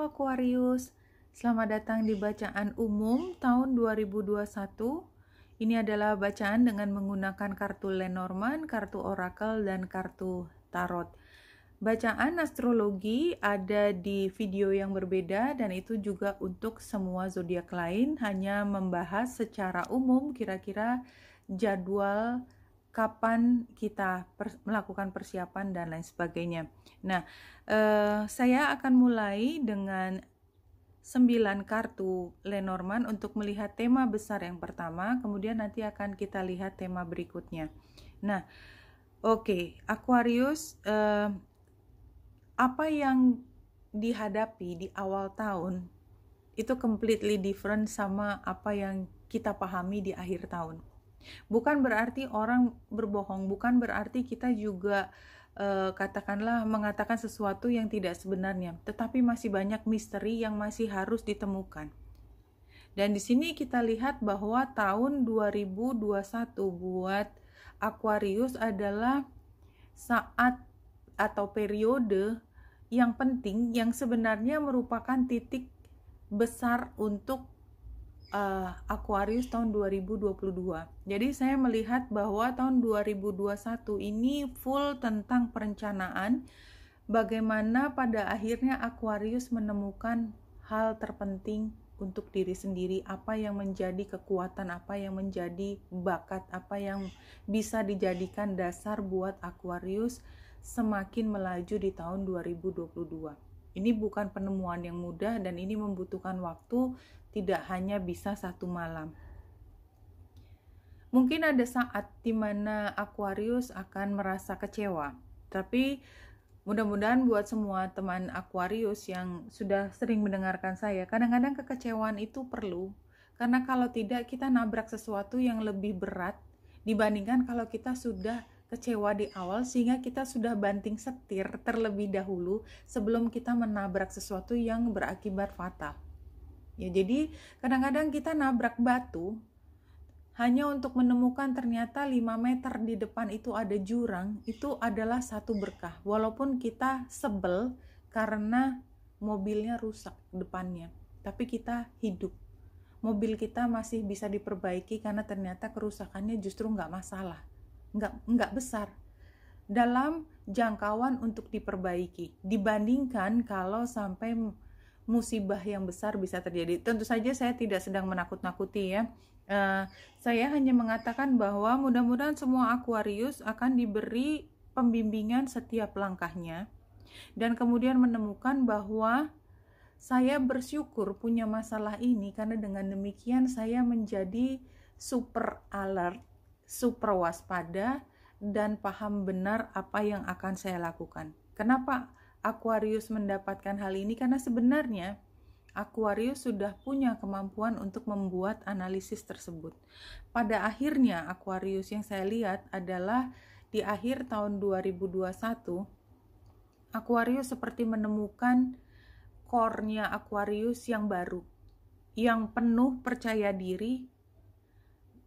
Aquarius, selamat datang di bacaan umum tahun 2021. Ini adalah bacaan dengan menggunakan kartu Lenormand, kartu Oracle, dan kartu Tarot. Bacaan astrologi ada di video yang berbeda dan itu juga untuk semua zodiak lain, hanya membahas secara umum kira-kira jadwal kapan kita melakukan persiapan dan lain sebagainya. Nah, saya akan mulai dengan 9 kartu Lenormand untuk melihat tema besar yang pertama, kemudian nanti akan kita lihat tema berikutnya. Nah, oke, Aquarius, apa yang dihadapi di awal tahun itu completely different sama apa yang kita pahami di akhir tahun. Bukan berarti orang berbohong, bukan berarti kita juga katakanlah mengatakan sesuatu yang tidak sebenarnya, tetapi masih banyak misteri yang masih harus ditemukan. Dan di sini kita lihat bahwa tahun 2021 buat Aquarius adalah saat atau periode yang penting yang sebenarnya merupakan titik besar untuk Aquarius tahun 2022. Jadi saya melihat bahwa tahun 2021 ini full tentang perencanaan, bagaimana pada akhirnya Aquarius menemukan hal terpenting untuk diri sendiri, apa yang menjadi kekuatan, apa yang menjadi bakat, apa yang bisa dijadikan dasar buat Aquarius semakin melaju di tahun 2022. Ini bukan penemuan yang mudah dan ini membutuhkan waktu, tidak hanya bisa satu malam. Mungkin ada saat di mana Aquarius akan merasa kecewa, tapi mudah-mudahan buat semua teman Aquarius yang sudah sering mendengarkan saya, kadang-kadang kekecewaan itu perlu, karena kalau tidak kita nabrak sesuatu yang lebih berat dibandingkan kalau kita sudah kecewa di awal, sehingga kita sudah banting setir terlebih dahulu sebelum kita menabrak sesuatu yang berakibat fatal. Ya, jadi kadang-kadang kita nabrak batu hanya untuk menemukan ternyata 5 meter di depan itu ada jurang. Itu adalah satu berkah, walaupun kita sebel karena mobilnya rusak depannya, tapi kita hidup. Mobil kita masih bisa diperbaiki karena ternyata kerusakannya justru nggak masalah, nggak besar dalam jangkauan untuk diperbaiki, dibandingkan kalau sampai musibah yang besar bisa terjadi. Tentu saja saya tidak sedang menakut-nakuti ya. Saya hanya mengatakan bahwa mudah-mudahan semua Aquarius akan diberi pembimbingan setiap langkahnya, dan kemudian menemukan bahwa saya bersyukur punya masalah ini, karena dengan demikian saya menjadi super alert, super waspada, dan paham benar apa yang akan saya lakukan. Kenapa Aquarius mendapatkan hal ini? Karena sebenarnya Aquarius sudah punya kemampuan untuk membuat analisis tersebut. Pada akhirnya Aquarius yang saya lihat adalah di akhir tahun 2021, Aquarius seperti menemukan core-nya Aquarius yang baru, yang penuh percaya diri,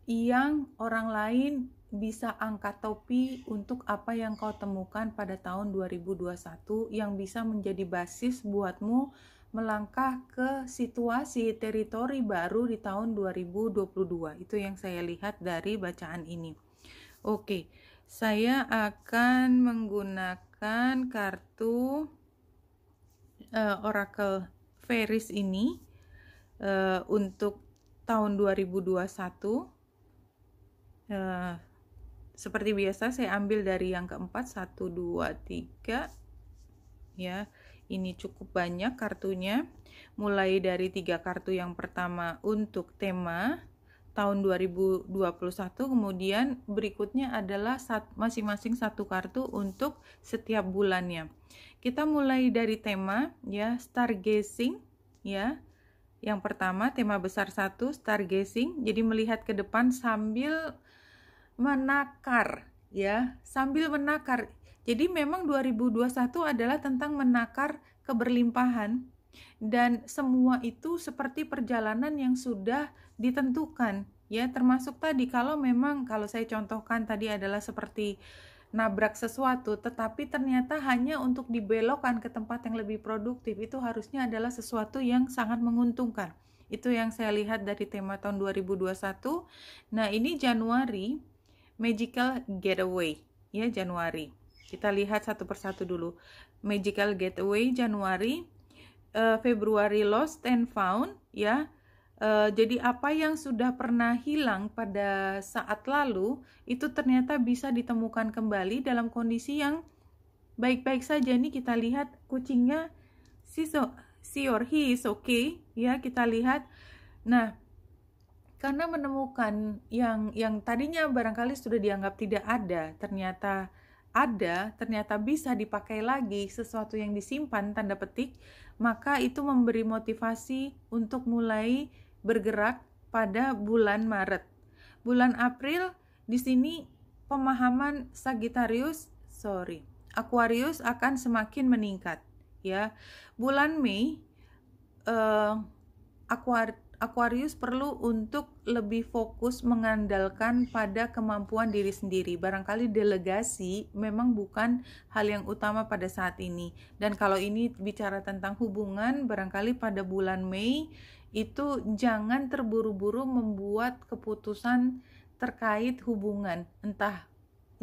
yang orang lain bisa angkat topi untuk apa yang kau temukan pada tahun 2021, yang bisa menjadi basis buatmu melangkah ke situasi teritori baru di tahun 2022. Itu yang saya lihat dari bacaan ini. Oke, saya akan menggunakan kartu Oracle Fairies ini untuk tahun 2021. Seperti biasa saya ambil dari yang keempat, 1, 2, 3 ya. Ini cukup banyak kartunya, mulai dari 3 kartu yang pertama untuk tema tahun 2021, kemudian berikutnya adalah masing-masing 1 kartu untuk setiap bulannya. Kita mulai dari tema ya, stargazing ya. Yang pertama, tema besar 1, stargazing, jadi melihat ke depan sambil menakar ya, sambil menakar. Jadi memang 2021 adalah tentang menakar keberlimpahan, dan semua itu seperti perjalanan yang sudah ditentukan ya, termasuk tadi kalau saya contohkan tadi adalah seperti nabrak sesuatu, tetapi ternyata hanya untuk dibelokkan ke tempat yang lebih produktif, itu harusnya adalah sesuatu yang sangat menguntungkan. Itu yang saya lihat dari tema tahun 2021. Nah, ini Januari, Magical Getaway, ya Januari. Kita lihat satu persatu dulu. Magical Getaway Januari, Februari Lost and Found, ya. Jadi apa yang sudah pernah hilang pada saat lalu itu ternyata bisa ditemukan kembali dalam kondisi yang baik-baik saja. Nih kita lihat kucingnya she or he is okay, ya kita lihat. Nah, karena menemukan yang tadinya barangkali sudah dianggap tidak ada, ternyata bisa dipakai lagi, sesuatu yang disimpan tanda petik, maka itu memberi motivasi untuk mulai bergerak pada bulan Maret. Bulan April di sini pemahaman Aquarius akan semakin meningkat, ya. Bulan Mei Aquarius perlu untuk lebih fokus mengandalkan pada kemampuan diri sendiri. Barangkali delegasi memang bukan hal yang utama pada saat ini. Dan kalau ini bicara tentang hubungan, barangkali pada bulan Mei itu jangan terburu-buru membuat keputusan terkait hubungan, entah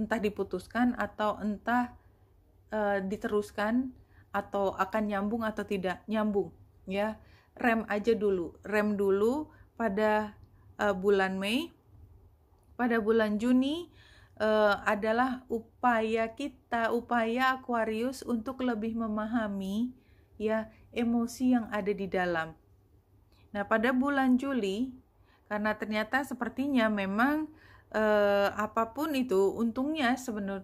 diputuskan atau entah diteruskan atau akan nyambung atau tidak nyambung, ya. Rem dulu pada bulan Mei. Pada bulan Juni adalah upaya Aquarius untuk lebih memahami, ya, emosi yang ada di dalam. Nah, pada bulan Juli, karena ternyata sepertinya memang apapun itu, untungnya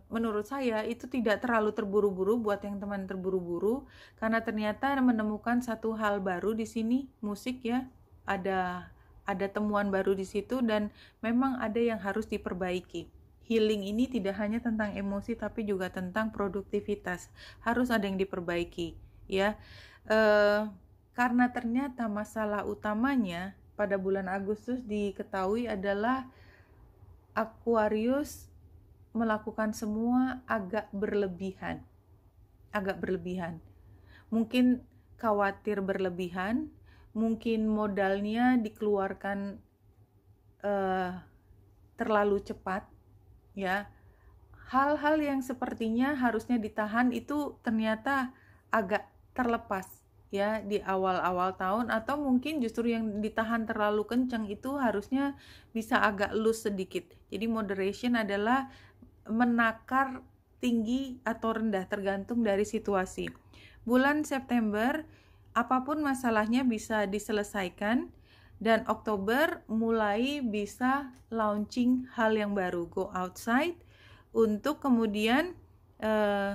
menurut saya itu tidak terlalu terburu-buru buat yang teman terburu-buru, karena ternyata menemukan satu hal baru di sini, musik, ya, ada temuan baru di situ, dan memang ada yang harus diperbaiki. Healing ini tidak hanya tentang emosi tapi juga tentang produktivitas, harus ada yang diperbaiki, ya. Karena ternyata masalah utamanya pada bulan Agustus diketahui adalah Aquarius melakukan semua agak berlebihan. Mungkin khawatir berlebihan, mungkin modalnya dikeluarkan terlalu cepat, ya. Hal-hal yang sepertinya harusnya ditahan itu ternyata agak terlepas, ya, di awal-awal tahun, atau mungkin justru yang ditahan terlalu kencang itu harusnya bisa agak loose sedikit. Jadi moderation adalah menakar tinggi atau rendah tergantung dari situasi. Bulan September apapun masalahnya bisa diselesaikan, dan Oktober mulai bisa launching hal yang baru, go outside, untuk kemudian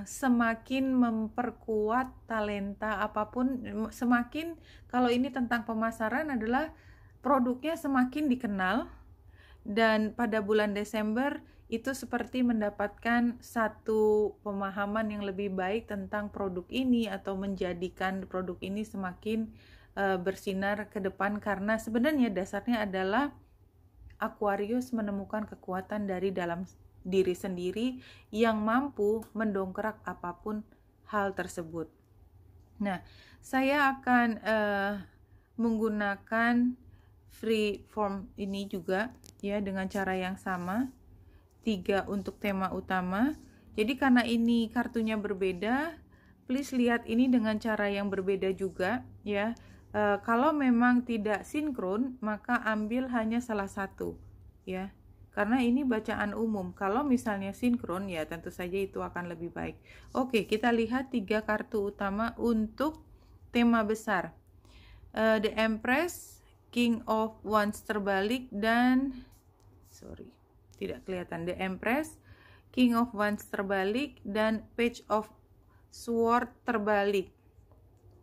semakin memperkuat talenta apapun. Semakin, kalau ini tentang pemasaran, adalah produknya semakin dikenal, dan pada bulan Desember itu seperti mendapatkan satu pemahaman yang lebih baik tentang produk ini, atau menjadikan produk ini semakin bersinar ke depan, karena sebenarnya dasarnya adalah Aquarius menemukan kekuatan dari dalam diri sendiri yang mampu mendongkrak apapun hal tersebut. Nah, saya akan menggunakan free form ini juga, ya, dengan cara yang sama, 3 untuk tema utama. Jadi karena ini kartunya berbeda, please lihat ini dengan cara yang berbeda juga, ya. Kalau memang tidak sinkron, maka ambil hanya salah satu, ya. Karena ini bacaan umum. Kalau misalnya sinkron, ya tentu saja itu akan lebih baik. Oke, kita lihat 3 kartu utama untuk tema besar. The Empress, King of Wands terbalik, dan tidak kelihatan. The Empress, King of Wands terbalik, dan Page of Sword terbalik.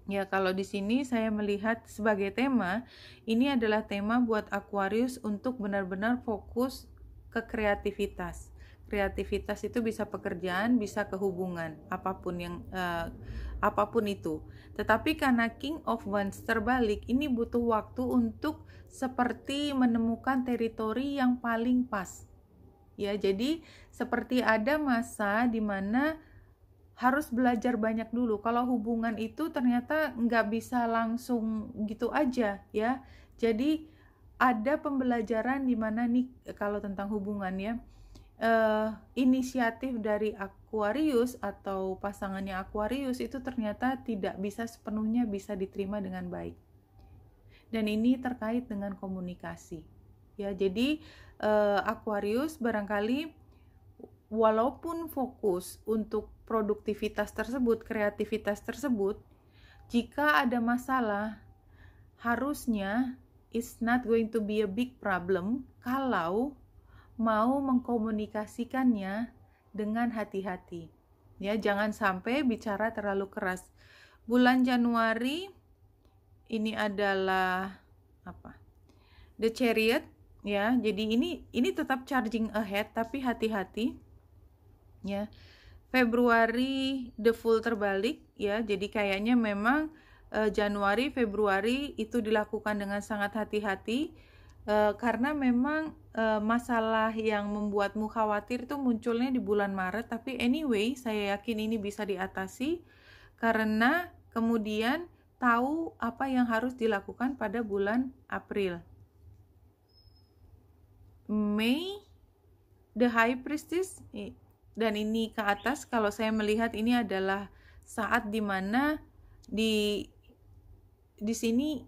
Ya, kalau di sini saya melihat sebagai tema, ini adalah tema buat Aquarius untuk benar-benar fokus ke kreativitas. Kreativitas itu bisa pekerjaan, bisa kehubungan, apapun itu. Tetapi karena King of Wands terbalik, ini butuh waktu untuk seperti menemukan teritori yang paling pas, ya. Jadi seperti ada masa di mana harus belajar banyak dulu. Kalau hubungan itu ternyata nggak bisa langsung gitu aja ya. Jadi ada pembelajaran di mana nih kalau tentang hubungan ya, inisiatif dari Aquarius atau pasangannya Aquarius itu ternyata tidak bisa sepenuhnya bisa diterima dengan baik. Dan ini terkait dengan komunikasi. Ya, jadi Aquarius barangkali walaupun fokus untuk produktivitas tersebut, kreativitas tersebut, jika ada masalah, harusnya it's not going to be a big problem kalau mau mengkomunikasikannya dengan hati-hati. Ya, jangan sampai bicara terlalu keras. Bulan Januari ini adalah apa? The Chariot, ya. Jadi ini tetap charging ahead tapi hati-hati. Ya. Februari the Fool terbalik, ya. Jadi kayaknya memang Januari, Februari itu dilakukan dengan sangat hati-hati karena memang masalah yang membuatmu khawatir itu munculnya di bulan Maret, tapi anyway saya yakin ini bisa diatasi karena kemudian tahu apa yang harus dilakukan pada bulan April. Mei, the High Priestess, dan ini ke atas kalau saya melihat ini adalah saat dimana di sini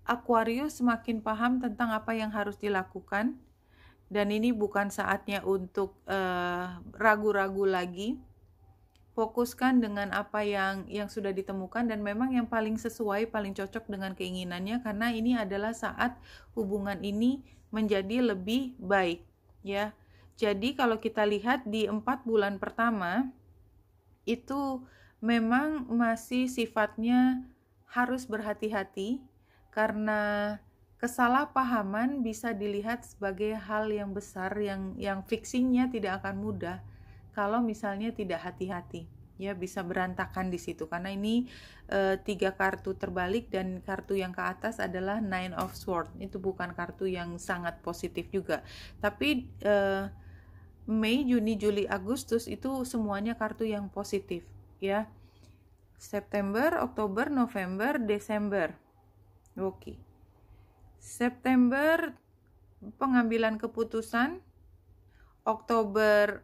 Aquarius semakin paham tentang apa yang harus dilakukan, dan ini bukan saatnya untuk ragu-ragu lagi. Fokuskan dengan apa yang sudah ditemukan dan memang yang paling sesuai, paling cocok dengan keinginannya, karena ini adalah saat hubungan ini menjadi lebih baik, ya. Jadi kalau kita lihat di 4 bulan pertama itu memang masih sifatnya harus berhati-hati karena kesalahpahaman bisa dilihat sebagai hal yang besar yang fixingnya tidak akan mudah kalau misalnya tidak hati-hati, ya. Bisa berantakan di situ karena ini 3 kartu terbalik dan kartu yang ke atas adalah Nine of Swords. Itu bukan kartu yang sangat positif juga, tapi Mei, Juni, Juli, Agustus itu semuanya kartu yang positif, ya. September, Oktober, November, Desember. Oke. September pengambilan keputusan, Oktober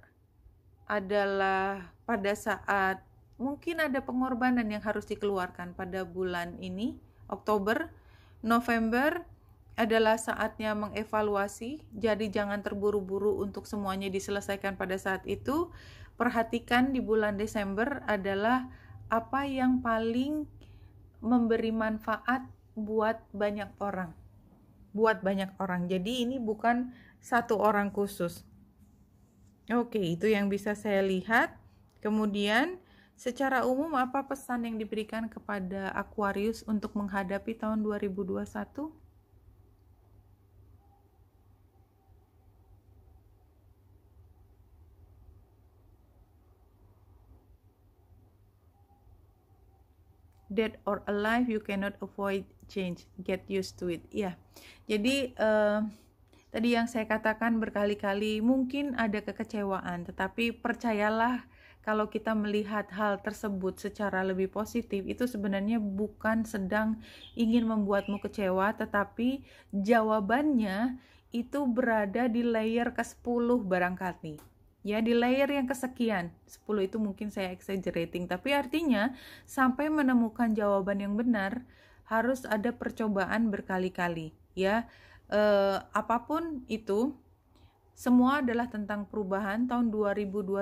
adalah pada saat mungkin ada pengorbanan yang harus dikeluarkan pada bulan ini, Oktober. November adalah saatnya mengevaluasi, jadi jangan terburu-buru untuk semuanya diselesaikan pada saat itu. Perhatikan di bulan Desember adalah apa yang paling memberi manfaat buat banyak orang. Jadi ini bukan satu orang khusus. Oke, itu yang bisa saya lihat. Kemudian secara umum apa pesan yang diberikan kepada Aquarius untuk menghadapi tahun 2021? Dead or alive, you cannot avoid change. Get used to it. Ya, jadi tadi yang saya katakan berkali-kali, mungkin ada kekecewaan, tetapi percayalah kalau kita melihat hal tersebut secara lebih positif, itu sebenarnya bukan sedang ingin membuatmu kecewa, tetapi jawabannya itu berada di layer ke-10 barangkali. Ya, di layer yang kesekian, 10 itu mungkin saya exaggerating, tapi artinya sampai menemukan jawaban yang benar harus ada percobaan berkali-kali, ya. Apapun itu, semua adalah tentang perubahan. Tahun 2021,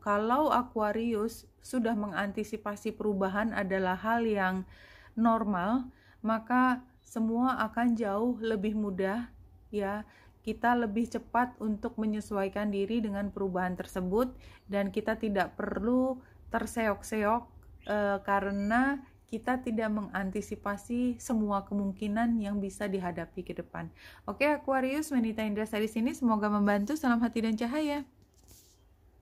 kalau Aquarius sudah mengantisipasi perubahan adalah hal yang normal, maka semua akan jauh lebih mudah, ya. Kita lebih cepat untuk menyesuaikan diri dengan perubahan tersebut dan kita tidak perlu terseok-seok karena kita tidak mengantisipasi semua kemungkinan yang bisa dihadapi ke depan. Oke, Aquarius, wanita Indra di sini, semoga membantu. Salam hati dan cahaya.